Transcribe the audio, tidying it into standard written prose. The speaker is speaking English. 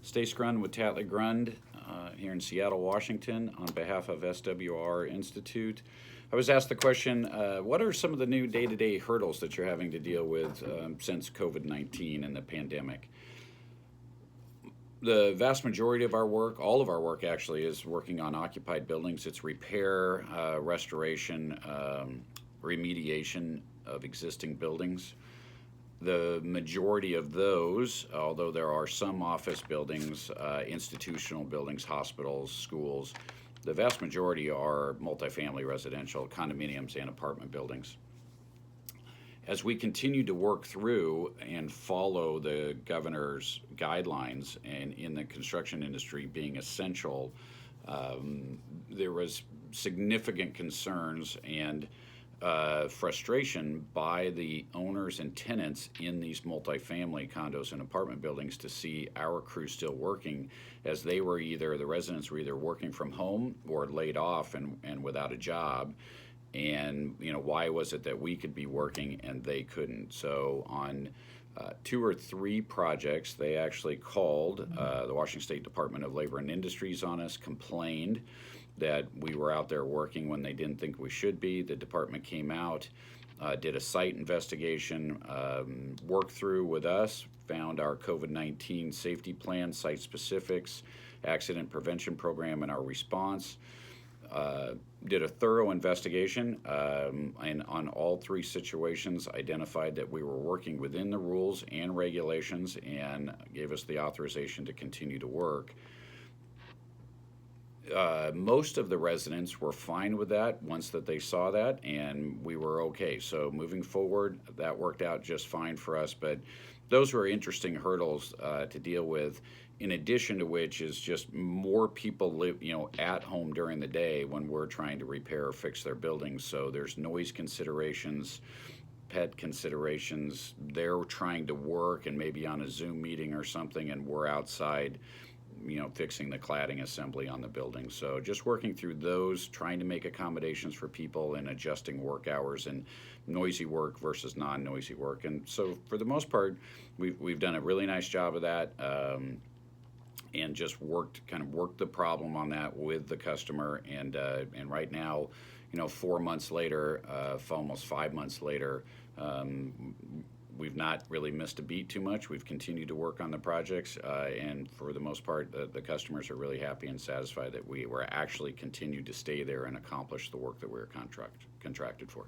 Stace Grund with Tatley Grund here in Seattle, Washington, on behalf of SWR Institute. I was asked the question, what are some of the new day-to-day hurdles that you're having to deal with since COVID-19 and the pandemic? The vast majority of our work, all of our work actually, is working on occupied buildings. It's repair, restoration, remediation of existing buildings. The majority of those, although there are some office buildings, institutional buildings, hospitals, schools, the vast majority are multifamily residential, condominiums, and apartment buildings. As we continue to work through and follow the governor's guidelines, and in the construction industry being essential, there was significant concerns and frustration by the owners and tenants in these multifamily condos and apartment buildings to see our crew still working, as the residents were either working from home or laid off and without a job. And why was it that we could be working and they couldn't? So on 2 or 3 projects, they actually called the Washington State Department of Labor and Industries on us, complained that we were out there working when they didn't think we should be. The department came out, did a site investigation, worked through with us, found our COVID-19 safety plan, site specifics, accident prevention program, and our response. Did a thorough investigation, and on all 3 situations identified that we were working within the rules and regulations, and gave us the authorization to continue to work. Most of the residents were fine with that once that they saw that, and we were okay. So moving forward, that worked out just fine for us. But those were interesting hurdles to deal with, in addition to which is just more people live at home during the day when we're trying to repair or fix their buildings. So there's noise considerations, pet considerations. They're trying to work and maybe on a Zoom meeting or something, and we're outside fixing the cladding assembly on the building. So just working through those, trying to make accommodations for people and adjusting work hours and noisy work versus non-noisy work. And so for the most part, we've done a really nice job of that, and just worked the problem on that with the customer. And right now, 4 months later, almost 5 months later, we've not really missed a beat too much. We've continued to work on the projects, and for the most part, the customers are really happy and satisfied that we were actually continued to stay there and accomplish the work that we were contracted for.